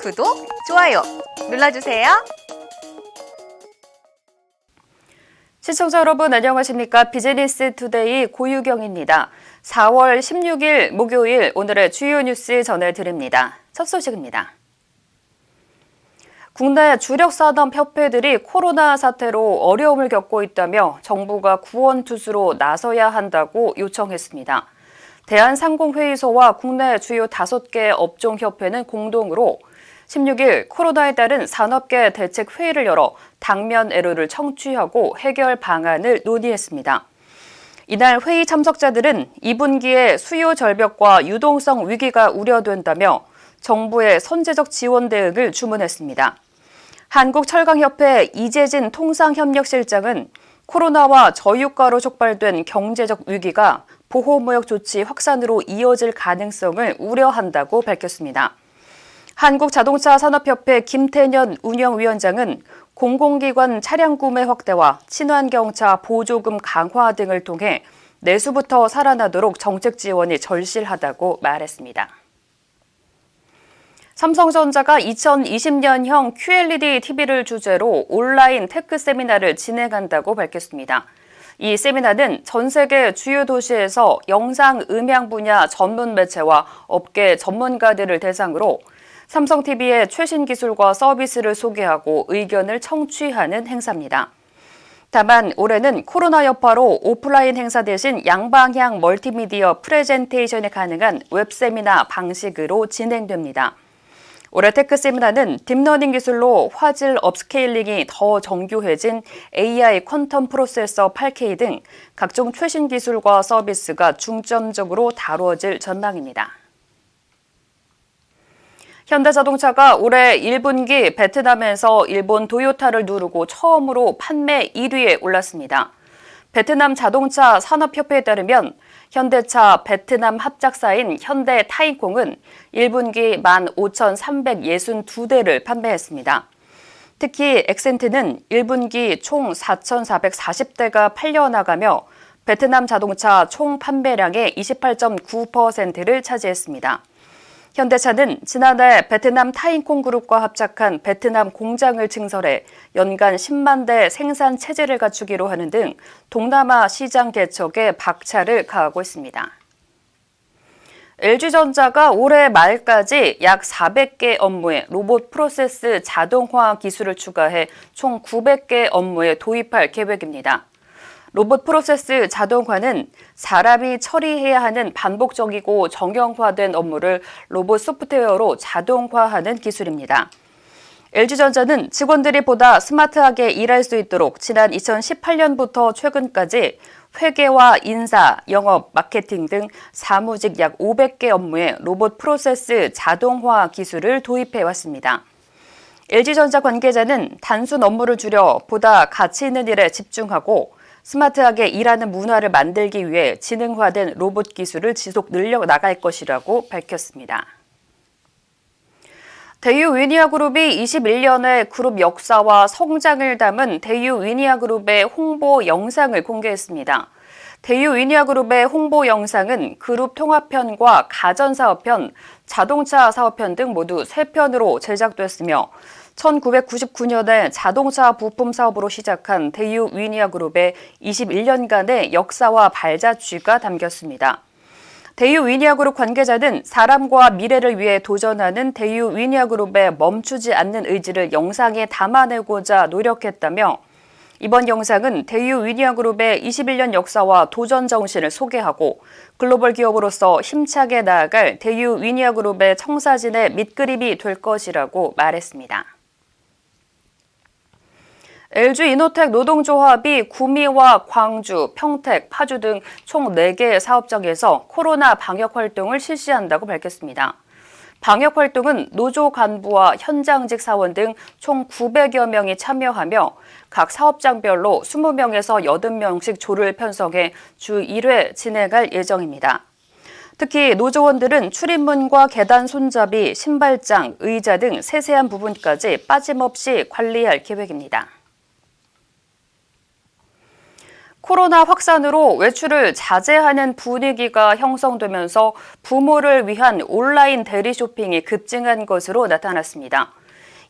구독, 좋아요 눌러주세요. 시청자 여러분 안녕하십니까? 비즈니스 투데이 고유경입니다. 4월 16일 목요일 오늘의 주요 뉴스 전해드립니다. 첫 소식입니다. 국내 주력 산업협회들이 코로나 사태로 어려움을 겪고 있다며 정부가 구원 투수로 나서야 한다고 요청했습니다. 대한상공회의소와 국내 주요 5개 업종협회는 공동으로 16일 코로나에 따른 산업계 대책회의를 열어 당면 애로를 청취하고 해결 방안을 논의했습니다. 이날 회의 참석자들은 2분기에 수요 절벽과 유동성 위기가 우려된다며 정부의 선제적 지원 대응을 주문했습니다. 한국철강협회 이재진 통상협력실장은 코로나와 저유가로 촉발된 경제적 위기가 보호무역 조치 확산으로 이어질 가능성을 우려한다고 밝혔습니다. 한국자동차산업협회 김태년 운영위원장은 공공기관 차량 구매 확대와 친환경차 보조금 강화 등을 통해 내수부터 살아나도록 정책 지원이 절실하다고 말했습니다. 삼성전자가 2020년형 QLED TV를 주제로 온라인 테크 세미나를 진행한다고 밝혔습니다. 이 세미나는 전 세계 주요 도시에서 영상, 음향 분야 전문 매체와 업계 전문가들을 대상으로 삼성TV의 최신 기술과 서비스를 소개하고 의견을 청취하는 행사입니다. 다만 올해는 코로나 여파로 오프라인 행사 대신 양방향 멀티미디어 프레젠테이션이 가능한 웹세미나 방식으로 진행됩니다. 올해 테크 세미나는 딥러닝 기술로 화질 업스케일링이 더 정교해진 AI 퀀텀 프로세서 8K 등 각종 최신 기술과 서비스가 중점적으로 다루어질 전망입니다. 현대자동차가 올해 1분기 베트남에서 일본 도요타를 누르고 처음으로 판매 1위에 올랐습니다. 베트남 자동차 산업협회에 따르면 현대차 베트남 합작사인 현대 타이콩은 1분기 15,362대를 판매했습니다. 특히 엑센트는 1분기 총 4,440대가 팔려나가며 베트남 자동차 총 판매량의 28.9%를 차지했습니다. 현대차는 지난해 베트남 타인콩 그룹과 합작한 베트남 공장을 증설해 연간 10만 대 생산 체제를 갖추기로 하는 등 동남아 시장 개척에 박차를 가하고 있습니다. LG전자가 올해 말까지 약 400개 업무에 로봇 프로세스 자동화 기술을 추가해 총 900개 업무에 도입할 계획입니다. 로봇 프로세스 자동화는 사람이 처리해야 하는 반복적이고 정형화된 업무를 로봇 소프트웨어로 자동화하는 기술입니다. LG전자는 직원들이 보다 스마트하게 일할 수 있도록 지난 2018년부터 최근까지 회계와 인사, 영업, 마케팅 등 사무직 약 500개 업무에 로봇 프로세스 자동화 기술을 도입해 왔습니다. LG전자 관계자는 단순 업무를 줄여 보다 가치 있는 일에 집중하고 스마트하게 일하는 문화를 만들기 위해 지능화된 로봇 기술을 지속 늘려나갈 것이라고 밝혔습니다. 대유 위니아그룹이 21년의 그룹 역사와 성장을 담은 대유 위니아그룹의 홍보 영상을 공개했습니다. 대유 위니아그룹의 홍보 영상은 그룹 통합편과 가전사업편, 자동차 사업편 등 모두 3편으로 제작됐으며 1999년에 자동차 부품 사업으로 시작한 대유 위니아그룹의 21년간의 역사와 발자취가 담겼습니다. 대유 위니아그룹 관계자는 사람과 미래를 위해 도전하는 대유 위니아그룹의 멈추지 않는 의지를 영상에 담아내고자 노력했다며 이번 영상은 대유 위니아그룹의 21년 역사와 도전 정신을 소개하고 글로벌 기업으로서 힘차게 나아갈 대유 위니아그룹의 청사진의 밑그림이 될 것이라고 말했습니다. LG이노텍 노동조합이 구미와 광주, 평택, 파주 등 총 4개의 사업장에서 코로나 방역 활동을 실시한다고 밝혔습니다. 방역 활동은 노조 간부와 현장직 사원 등 총 900여 명이 참여하며 각 사업장별로 20명에서 80명씩 조를 편성해 주 1회 진행할 예정입니다. 특히 노조원들은 출입문과 계단 손잡이, 신발장, 의자 등 세세한 부분까지 빠짐없이 관리할 계획입니다. 코로나 확산으로 외출을 자제하는 분위기가 형성되면서 부모를 위한 온라인 대리 쇼핑이 급증한 것으로 나타났습니다.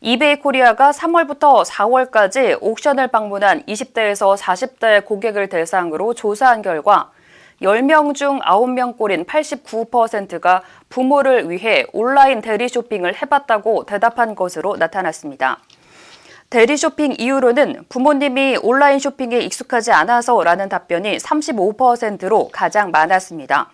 이베이 코리아가 3월부터 4월까지 옥션을 방문한 20대에서 40대 고객을 대상으로 조사한 결과 10명 중 9명 꼴인 89%가 부모를 위해 온라인 대리 쇼핑을 해봤다고 대답한 것으로 나타났습니다. 대리 쇼핑 이유로는 부모님이 온라인 쇼핑에 익숙하지 않아서라는 답변이 35%로 가장 많았습니다.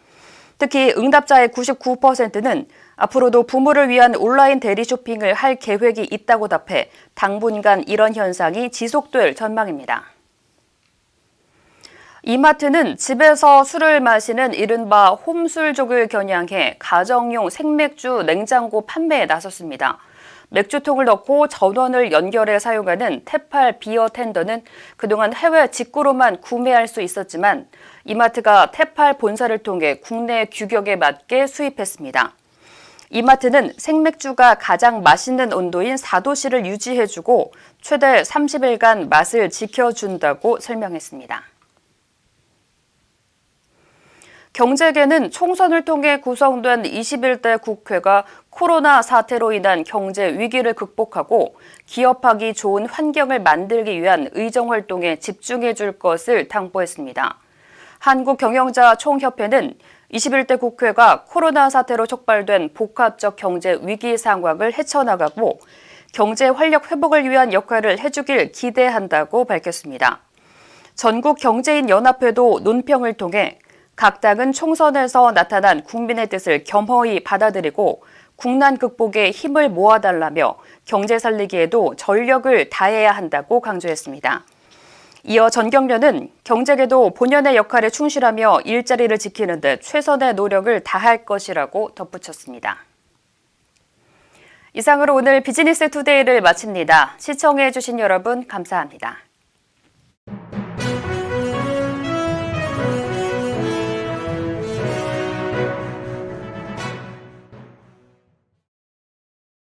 특히 응답자의 99%는 앞으로도 부모를 위한 온라인 대리 쇼핑을 할 계획이 있다고 답해 당분간 이런 현상이 지속될 전망입니다. 이마트는 집에서 술을 마시는 이른바 홈술족을 겨냥해 가정용 생맥주 냉장고 판매에 나섰습니다. 맥주통을 넣고 전원을 연결해 사용하는 테팔 비어 텐더는 그동안 해외 직구로만 구매할 수 있었지만 이마트가 테팔 본사를 통해 국내 규격에 맞게 수입했습니다. 이마트는 생맥주가 가장 맛있는 온도인 4도씨를 유지해주고 최대 30일간 맛을 지켜준다고 설명했습니다. 경제계는 총선을 통해 구성된 21대 국회가 코로나 사태로 인한 경제 위기를 극복하고 기업하기 좋은 환경을 만들기 위한 의정활동에 집중해 줄 것을 당부했습니다. 한국경영자총협회는 21대 국회가 코로나 사태로 촉발된 복합적 경제 위기 상황을 헤쳐나가고 경제 활력 회복을 위한 역할을 해주길 기대한다고 밝혔습니다. 전국경제인연합회도 논평을 통해 각 당은 총선에서 나타난 국민의 뜻을 겸허히 받아들이고 국난 극복에 힘을 모아달라며 경제 살리기에도 전력을 다해야 한다고 강조했습니다. 이어 전경련은 경제계도 본연의 역할에 충실하며 일자리를 지키는 데 최선의 노력을 다할 것이라고 덧붙였습니다. 이상으로 오늘 비즈니스 투데이를 마칩니다. 시청해주신 여러분 감사합니다.